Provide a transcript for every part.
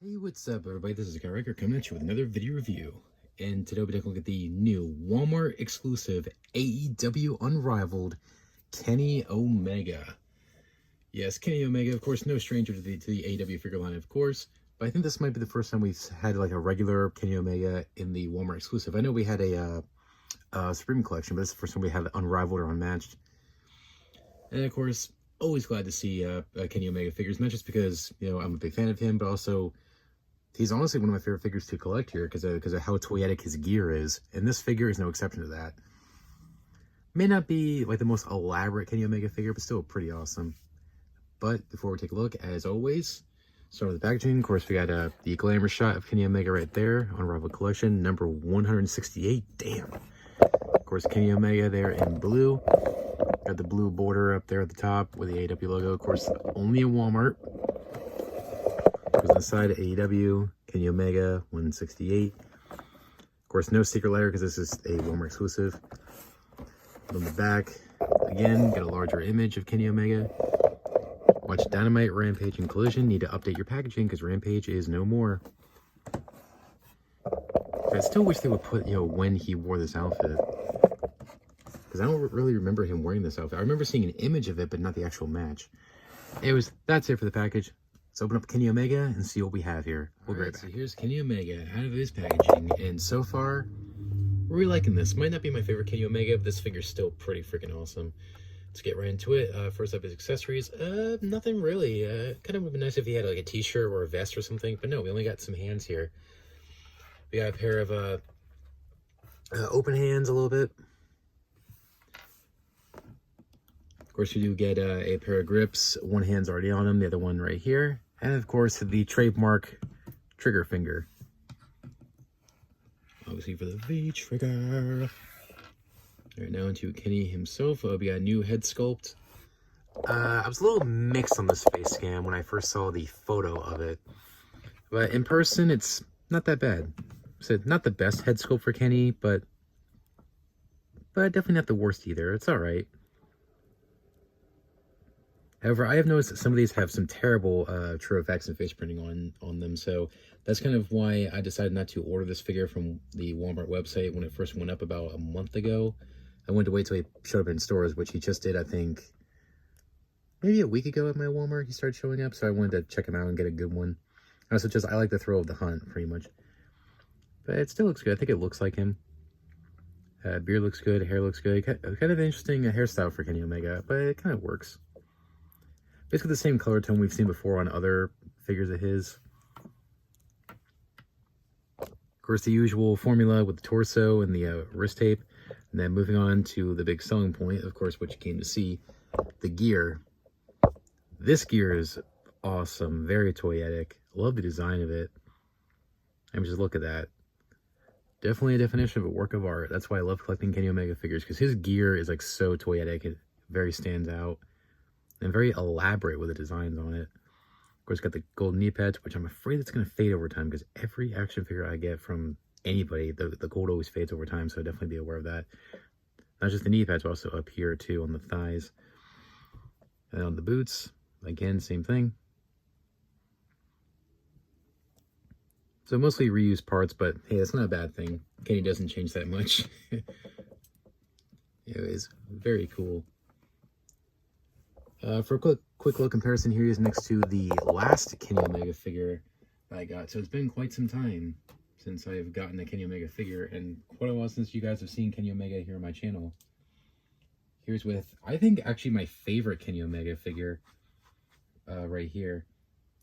Hey, what's up, everybody? This is Guy coming at you with another video review. And today we'll be taking a look at the new Walmart exclusive AEW Unrivaled Kenny Omega. Yes, Kenny Omega, of course, no stranger to the AEW figure line, of course. But I think this might be the first time we've had like a regular Kenny Omega in the Walmart exclusive. I know we had a Supreme collection, but it's the first time we had Unrivaled or Unmatched. And of course, always glad to see Kenny Omega figures, not just because, you know, I'm a big fan of him, but also he's honestly one of my favorite figures to collect here because of how toyetic his gear is. And this figure is no exception to that. May not be like the most elaborate Kenny Omega figure, but still pretty awesome. But before we take a look, as always, start with the packaging. Of course, we got the glamour shot of Kenny Omega right there on Unrivaled Collection, number 168. Damn. Of course, Kenny Omega there in blue. Got the blue border up there at the top with the AEW logo. Of course, only in Walmart. Goes on the side of AEW, Kenny Omega, 168. Of course, no secret letter because this is a Walmart exclusive. On the back, again, got a larger image of Kenny Omega. Watch Dynamite, Rampage, and Collision. Need to update your packaging because Rampage is no more. I still wish they would put, you know, when he wore this outfit. Because I don't really remember him wearing this outfit. I remember seeing an image of it, but not the actual match. Anyways, that's it for the package. Let's open up Kenny Omega and see what we have here. We'll be right back. So here's Kenny Omega out of his packaging, and so far, we're really liking this. Might not be my favorite Kenny Omega, but this figure's still pretty freaking awesome. Let's get right into it. First up is accessories. Nothing really. Kind of would be nice if he had like a t-shirt or a vest or something, but no, we only got some hands here. We got a pair of open hands a little bit. Of course, you do get a pair of grips. One hand's already on them, the other one right here. And of course, the trademark trigger finger. Obviously for the V trigger. All right, now into Kenny himself. We got a new head sculpt. I was a little mixed on this face scan when I first saw the photo of it. But in person, it's not that bad. So not the best head sculpt for Kenny, but definitely not the worst either. It's all right. However, I have noticed that some of these have some terrible true effects and face printing on them, so that's kind of why I decided not to order this figure from the Walmart website when it first went up about a month ago. I wanted to wait till he showed up in stores, which he just did, I think, maybe a week ago at my Walmart. He started showing up, so I wanted to check him out and get a good one. Also, I like the thrill of the hunt, pretty much. But it still looks good. I think it looks like him. Beard looks good, hair looks good. Kind of an interesting hairstyle for Kenny Omega, but it kind of works. Basically the same color tone we've seen before on other figures of his. Of course, the usual formula with the torso and the wrist tape. And then moving on to the big selling point, of course, what you came to see, the gear. This gear is awesome, very toyetic. Love the design of it. I mean, just look at that. Definitely a definition of a work of art. That's why I love collecting Kenny Omega figures, because his gear is like so toyetic. It very stands out. And very elaborate with the designs on it. Of course, got the gold knee pads, which I'm afraid it's going to fade over time because every action figure I get from anybody, the gold always fades over time, so definitely be aware of that. Not just the knee pads, but also up here too on the thighs. And on the boots, again, same thing. So mostly reused parts, but hey, that's not a bad thing. Kenny doesn't change that much. Anyways, very cool. For a quick little comparison, here he is next to the last Kenny Omega figure that I got. So it's been quite some time since I've gotten a Kenny Omega figure, and quite a while since you guys have seen Kenny Omega here on my channel. Here's with, I think, actually my favorite Kenny Omega figure right here,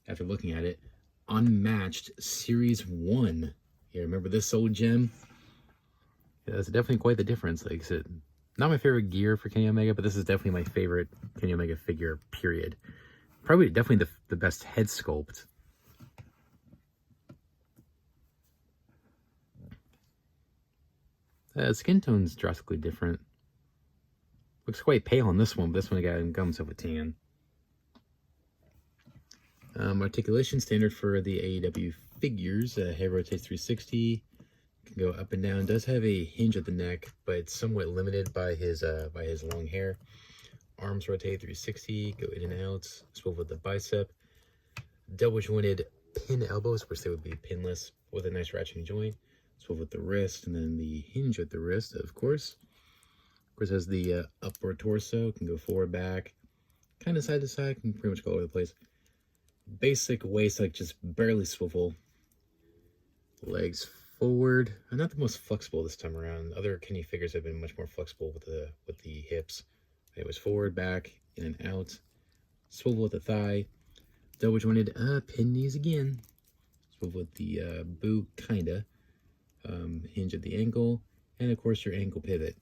after looking at it. Unmatched Series 1. Yeah, remember this old gem? Yeah, that's definitely quite the difference. Like I said, not my favorite gear for Kenny Omega, but this is definitely my favorite Kenny Omega figure, period. Probably definitely the best head sculpt. Skin tone's drastically different. Looks quite pale on this one, but this one got himself a tan. Articulation standard for the AEW figures. Head rotates 360. Can go up and down. Does have a hinge at the neck, but it's somewhat limited by his long hair. Arms rotate 360, go in and out, swivel the bicep. Double jointed pin elbows, which they would be pinless, with a nice ratcheting joint. Swivel at the wrist, and then the hinge at the wrist, of course. Of course, has the upward torso, can go forward, back, kind of side to side, can pretty much go all over the place. Basic waist, like just barely swivel. Legs forward. Not the most flexible this time around. Other Kenny figures have been much more flexible with the hips. It was forward, back, in and out. Swivel at the thigh. Double jointed pin knees again. Swivel at the boot, kinda. Hinge at the ankle, and of course your ankle pivot.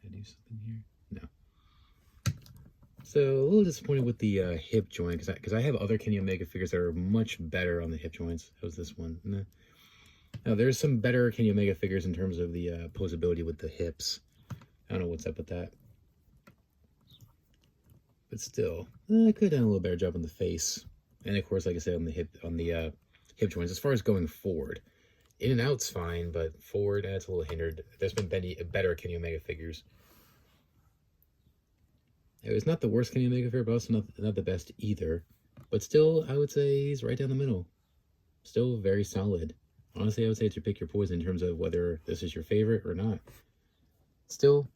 Did I do something here? No. So a little disappointed with the hip joint, because I have other Kenny Omega figures that are much better on the hip joints. How's this one? No. Now there's some better Kenny Omega figures in terms of the posability with the hips. I don't know what's up with that, but still, I could have done a little better job on the face, and of course, like I said, on the hip joints. As far as going forward, in and out's fine, but forward, that's a little hindered. There's been better Kenny Omega figures. It was not the worst Kenny Omega figure, but also not the best either. But still, I would say he's right down the middle. Still very solid. Honestly, I would say to pick your poison in terms of whether this is your favorite or not. Still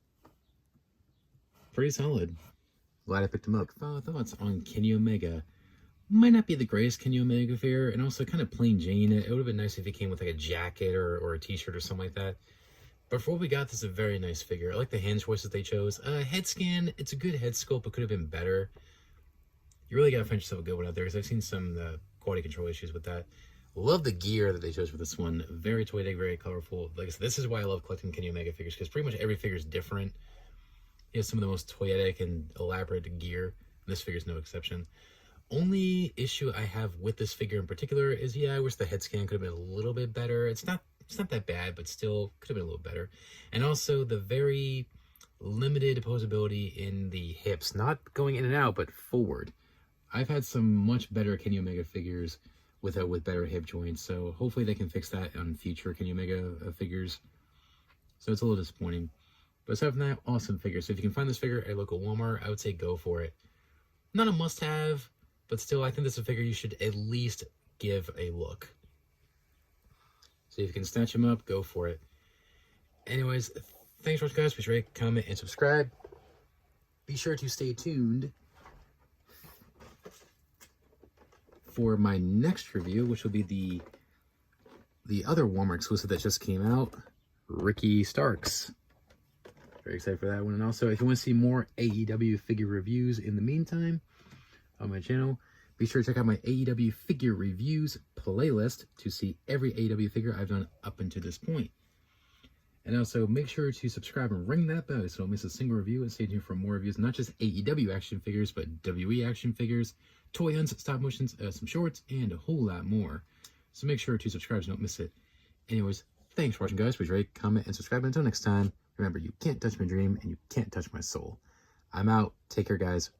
pretty solid. Glad I picked him up. Thoughts on Kenny Omega. Might not be the greatest Kenny Omega figure, and also kind of plain Jane. It would have been nice if he came with like a jacket or a t-shirt or something like that. But for what we got, this is a very nice figure. I like the hand choices they chose. Head scan, it's a good head sculpt, but could have been better. You really gotta find yourself a good one out there, because I've seen some quality control issues with that. Love the gear that they chose for this one. Very toyetic, very colorful. Like I said, this is why I love collecting Kenny Omega figures, because pretty much every figure is different. He has some of the most toyetic and elaborate gear, and this figure is no exception. Only issue I have with this figure in particular is, yeah, I wish the head scan could have been a little bit better. It's not that bad, but still could have been a little better. And also the very limited posability in the hips, not going in and out, but forward. I've had some much better Kenny Omega figures with better hip joints, so hopefully they can fix that on future Kenny Omega figures. So it's a little disappointing. But aside from that, awesome figure. So if you can find this figure at a local Walmart, I would say go for it. Not a must-have, but still, I think this is a figure you should at least give a look. So if you can snatch him up, go for it. Anyways, thanks for watching, guys. Please rate, comment, and subscribe. Be sure to stay tuned for my next review, which will be the other Walmart exclusive that just came out, Ricky Starks. Very excited for that one. And also, if you want to see more AEW figure reviews in the meantime on my channel, be sure to check out my AEW figure reviews playlist to see every AEW figure I've done up until this point. And also, make sure to subscribe and ring that bell so you don't miss a single review, and stay tuned for more reviews, not just AEW action figures, but WWE action figures, toy hunts, stop motions, some shorts, and a whole lot more. So make sure to subscribe so you don't miss it. Anyways, thanks for watching, guys. Please rate, comment, and subscribe. Until next time, remember, you can't touch my dream, and you can't touch my soul. I'm out. Take care, guys.